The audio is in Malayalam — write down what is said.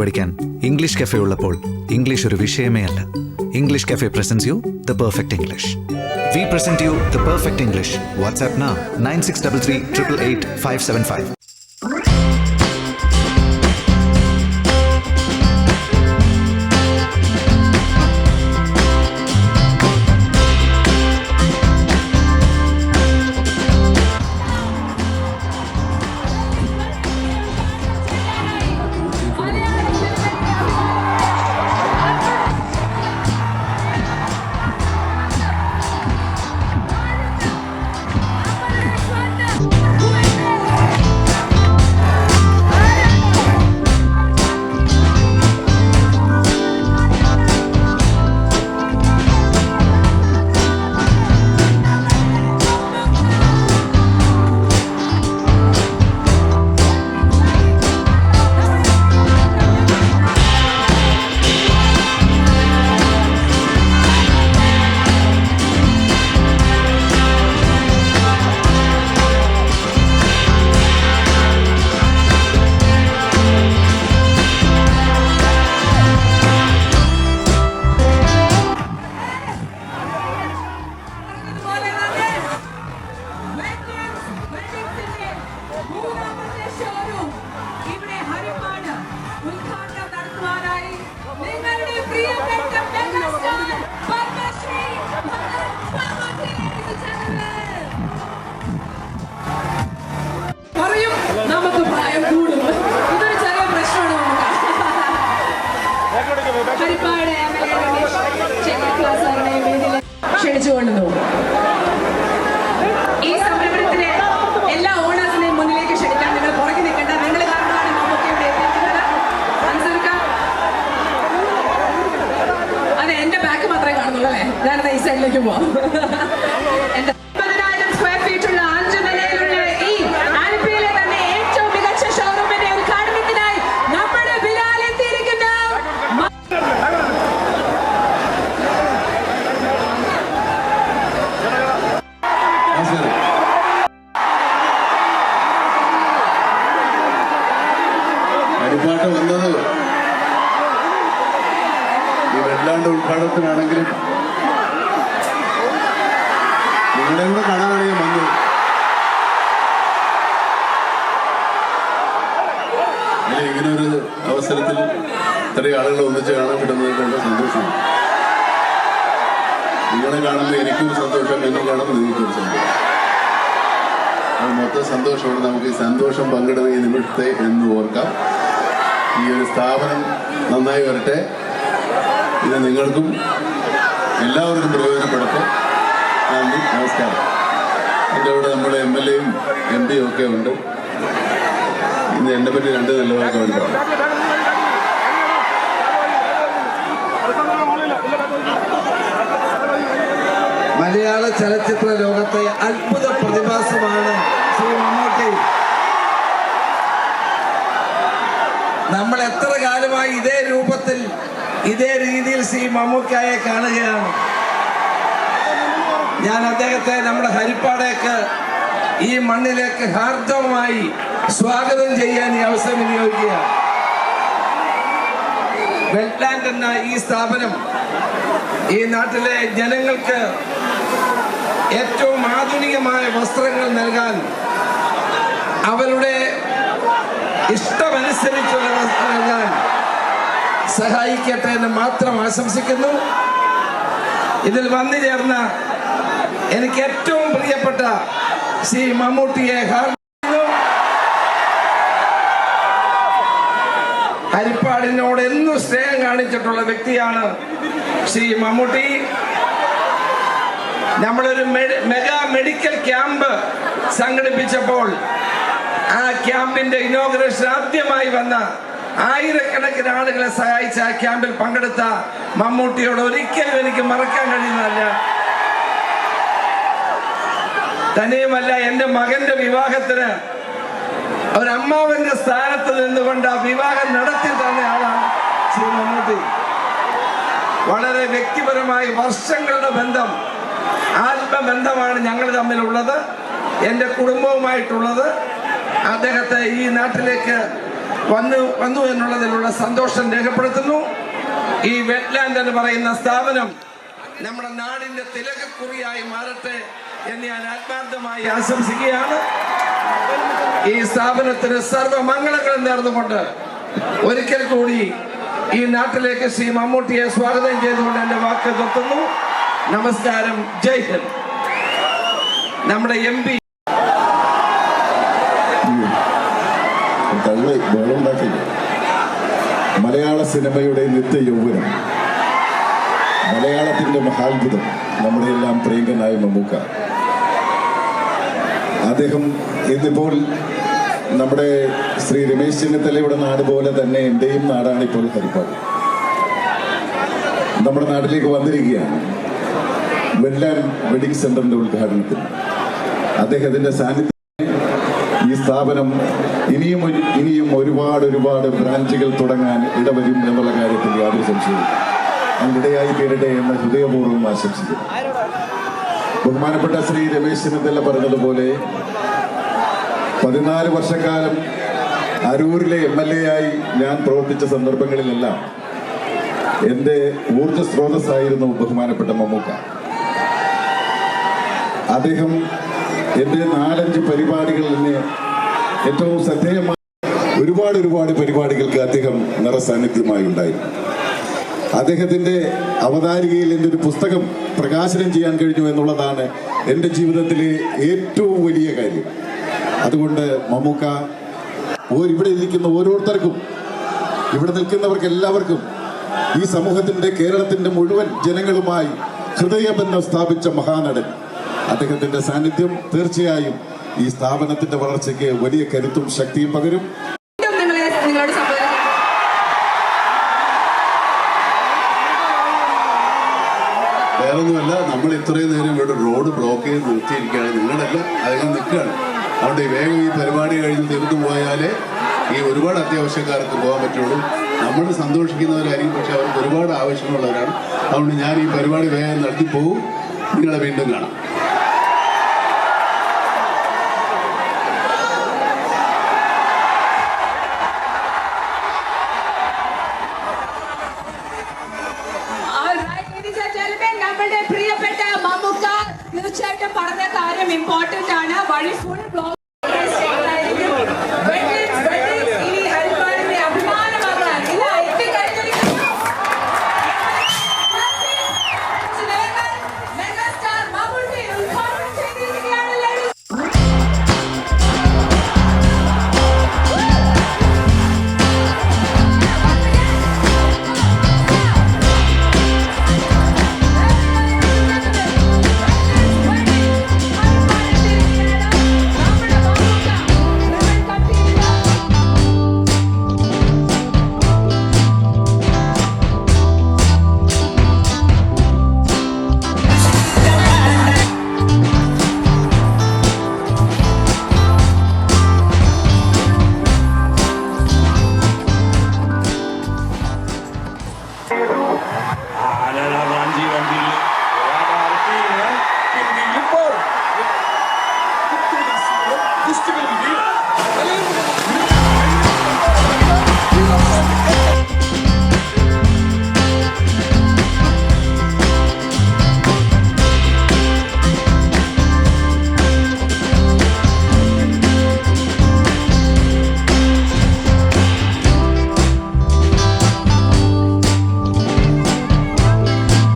പഠിക്കാൻ ഇംഗ്ലീഷ് കഫേ ഉള്ളപ്പോൾ ഇംഗ്ലീഷ് ഒരു വിഷയമേ അല്ല. English cafe presents you the perfect English. We present you the perfect English. WhatsApp now 9633 888 575. ഈ സംരംഭത്തിലെ എല്ലാ ഓണേഴ്സിനെയും മുന്നിലേക്ക് ക്ഷണിക്കാൻ നിങ്ങൾ പുറകെ നിൽക്കേണ്ട. നിങ്ങൾ കാരണമാണ് നമുക്ക് ഇവിടെ എത്തിക്കുന്നത്. അതെ, എന്റെ ബാക്ക് മാത്രമേ കാണുന്നുള്ളൂ അല്ലേ? ഞാനത് ഈ സൈഡിലേക്ക് പോവാം. എന്റെ 50,000 സ്ക്വയർ ഫീറ്റ് ഉള്ള 5 നിലയിലുള്ള ഈ ആലപ്പുഴയിലെ തന്നെ ഏറ്റവും മികച്ച ഷോറൂമിന്റെ ഉദ്ഘാടനത്തിനായി നമ്മുടെ ബിലാൽ എത്തിയിരിക്കുന്നു. ഹരിപ്പാട്ട് വന്നത് ഈ വെള്ളാണ്ട് ഉദ്ഘാടനത്തിനാണെങ്കിലും നിങ്ങളുടെ കൂടെ കാണാനാണ് ഞാൻ വന്നത്. അല്ലെ, ഇങ്ങനൊരു അവസരത്തിൽ ഇത്രയും ആളുകൾ ഒന്നിച്ച് കാണാൻ കിട്ടുന്നത് കൊണ്ട് സന്തോഷമാണ്. നിങ്ങളെ കാണുമ്പോൾ എനിക്കൊരു സന്തോഷം, എന്നെ കാണുമ്പോൾ നിങ്ങൾക്കൊരു സന്തോഷം. അത് മൊത്തം സന്തോഷമാണ്. നമുക്ക് ഈ സന്തോഷം പങ്കിടുന്ന ഈ നിമിഷത്തെ എന്ന് ഓർക്കാം. ഈ ഒരു സ്ഥാപനം നന്നായി വരട്ടെ. ഇത് നിങ്ങൾക്കും എല്ലാവർക്കും പ്രയോജനപ്പെടട്ടെ. നന്ദി, നമസ്കാരം. എൻ്റെ കൂടെ നമ്മുടെ MLA-യും MP-യും ഒക്കെ ഉണ്ട്. ഇന്ന് എന്നെ പറ്റി 2 നല്ല വാക്കുണ്ട്. മലയാള ചലച്ചിത്ര ലോകത്തെ അത്ഭുത പ്രതിഭാസമാണ് ശ്രീ മമ്മൂട്ടി. നമ്മൾ എത്ര കാലമായി ഇതേ രൂപത്തിൽ ഇതേ രീതിയിൽ ശ്രീ മമ്മൂക്കായെ കാണുകയാണ്. ഞാൻ അദ്ദേഹത്തെ നമ്മുടെ ഹരിപ്പാടേക്ക് ഈ മണ്ണിലേക്ക് ഹാർദവമായി സ്വാഗതം ചെയ്യാൻ ഈ അവസരം വിനിയോഗിക്കുക. വെറ്റ്ലാൻഡ് എന്ന ഈ സ്ഥാപനം ഈ നാട്ടിലെ ജനങ്ങൾക്ക് ഏറ്റവും ആധുനികമായ വസ്ത്രങ്ങൾ നൽകാൻ, അവരുടെ ഇഷ്ടമനുസരിച്ചുള്ള വസ്ത്രം നൽകാൻ സഹായിക്കട്ടെ എന്ന് മാത്രം ആശംസിക്കുന്നു. ഇതിൽ വന്നു ചേർന്ന എനിക്ക് ഏറ്റവും പ്രിയപ്പെട്ട ശ്രീ മമ്മൂട്ടിയെ ഹരിപ്പാടിനോട് എന്നും സ്നേഹം കാണിച്ചിട്ടുള്ള വ്യക്തിയാണ് ശ്രീ മമ്മൂട്ടി. നമ്മളൊരു മെഗാ മെഡിക്കൽ ക്യാമ്പ് സംഘടിപ്പിച്ചപ്പോൾ ആ ക്യാമ്പിന്റെ ഇനോഗ്രേഷൻ ആദ്യമായി വന്ന ആയിരക്കണക്കിന് ആളുകളെ സഹായിച്ച ആ ക്യാമ്പിൽ പങ്കെടുത്ത മമ്മൂട്ടിയോട് ഒരിക്കലും എനിക്ക് മറക്കാൻ കഴിയുന്നതല്ല. തന്നെയുമല്ല, എൻ്റെ മകന്റെ വിവാഹത്തിന് ഒരമ്മാവന്റെ സ്ഥാനത്ത് നിന്നുകൊണ്ട് ആ വിവാഹം നടത്തി തന്ന ആളാണ് ശ്രീ മമ്മൂട്ടി. വളരെ വ്യക്തിപരമായ വർഷങ്ങളുടെ ബന്ധം, ആത്മബന്ധമാണ് ഞങ്ങൾ തമ്മിലുള്ളത്, എൻ്റെ കുടുംബവുമായിട്ടുള്ളത്. അദ്ദേഹത്തെ ഈ നാട്ടിലേക്ക് വന്നു എന്നുള്ളതിലുള്ള സന്തോഷം രേഖപ്പെടുത്തുന്നു. ഈ വെറ്റ്ലാൻഡ് എന്ന് പറയുന്ന സ്ഥാപനം നമ്മുടെ നാടിന്റെ തിലകക്കുറിയായി മാറട്ടെ എന്ന് ഞാൻ ആത്മാർത്ഥമായി ആശംസിക്കുകയാണ്. ഈ സ്ഥാപനത്തിന് സർവ്വമംഗളങ്ങളും നേർന്നുകൊണ്ട് ഒരിക്കൽ കൂടി ഈ നാട്ടിലേക്ക് ശ്രീ മമ്മൂട്ടിയെ സ്വാഗതം ചെയ്തുകൊണ്ട് എന്റെ വാക്ക് നിർത്തുന്നു. നമസ്കാരം, ജയ് ഹിന്ദ്. നമ്മുടെ MP മലയാള സിനിമയുടെ നിത്യ യൗവനം, മലയാളത്തിന്റെ മഹാത്ഭുതം, നമ്മുടെ എല്ലാം പ്രിയങ്കനായ മമ്മൂക്ക. അദ്ദേഹം ഇന്നിപ്പോൾ നമ്മുടെ ശ്രീ രമേശ് ചെന്നിത്തലയുടെ നാട് പോലെ തന്നെ എന്റെയും നാടാണ് ഇപ്പോൾ ഹരിപ്പാട്. നമ്മുടെ നാട്ടിലേക്ക് വന്നിരിക്കുകയാണ് വെറ്റ്ലാൻഡ് വെഡിങ് സെന്ററിന്റെ ഉദ്ഘാടനത്തിൽ. അദ്ദേഹത്തിന്റെ സാന്നിധ്യം ഈ സ്ഥാപനം ഇനിയും ഒരുപാട് ബ്രാഞ്ചുകൾ തുടങ്ങാൻ ഇടവരും എന്നുള്ള കാര്യത്തിൽ യാതൊരു സംശയവും അതിനിടയായി തീരട്ടെ എന്ന് ഹൃദയപൂർവ്വം ആശംസിക്കുന്നു. ബഹുമാനപ്പെട്ട ശ്രീ രമേശ് ചെന്നിത്തല പറഞ്ഞതുപോലെ 14 വർഷക്കാലം അരൂരിലെ MLA ആയി ഞാൻ പ്രവർത്തിച്ച സന്ദർഭങ്ങളിലെല്ലാം എൻ്റെ ഊർജ സ്രോതസ്സായിരുന്നു ബഹുമാനപ്പെട്ട മമ്മൂക്ക. അദ്ദേഹം എൻ്റെ 4-5 പരിപാടികളിൽ നിന്ന് ഏറ്റവും ശ്രദ്ധേയമായ ഒരുപാട് പരിപാടികൾക്ക് അദ്ദേഹം നിറസാന്നിധ്യമായി ഉണ്ടായിരുന്നു. അദ്ദേഹത്തിൻ്റെ അവതാരികയിൽ എൻ്റെ ഒരു പുസ്തകം പ്രകാശനം ചെയ്യാൻ കഴിഞ്ഞു എന്നുള്ളതാണ് എൻ്റെ ജീവിതത്തിലെ ഏറ്റവും വലിയ കാര്യം. അതുകൊണ്ട് മമ്മൂക്ക ഇവിടെ ഇരിക്കുന്ന ഓരോരുത്തർക്കും, ഇവിടെ നിൽക്കുന്നവർക്ക് എല്ലാവർക്കും, ഈ സമൂഹത്തിൻ്റെ കേരളത്തിൻ്റെ മുഴുവൻ ജനങ്ങളുമായി ഹൃദയബന്ധം സ്ഥാപിച്ച മഹാനടൻ, അദ്ദേഹത്തിന്റെ സാന്നിധ്യം തീർച്ചയായും ഈ സ്ഥാപനത്തിന്റെ വളർച്ചയ്ക്ക് വലിയ കരുത്തും ശക്തിയും പകരും. വേറൊന്നുമല്ല, നമ്മൾ ഇത്രയും നേരം ഇവിടെ റോഡ് ബ്ലോക്ക് ചെയ്ത് നിർത്തിയിരിക്കുകയാണ്. നിങ്ങളെല്ലാം അതിൽ നിൽക്കുകയാണ്. അവിടെ വേഗം ഈ പരിപാടി കഴിഞ്ഞ് തീർന്നു പോയാലേ ഈ ഒരുപാട് അത്യാവശ്യക്കാർക്ക് പോകാൻ പറ്റുള്ളൂ. നമ്മൾ സന്തോഷിക്കുന്നവരായിരിക്കും, പക്ഷെ അവർക്ക് ഒരുപാട് ആവശ്യമുള്ളവരാണ്. അതുകൊണ്ട് ഞാൻ ഈ പരിപാടി വേഗം നടത്തിപ്പോകും. നിങ്ങളെ വീണ്ടും കാണാം. നമ്മളുടെ പ്രിയപ്പെട്ട മമ്മൂക്ക തീർച്ചയായിട്ടും പറഞ്ഞ കാര്യം ഇമ്പോർട്ടന്റ് ആണ്. വഴി ഫുൾ ബ്ലോക്ക്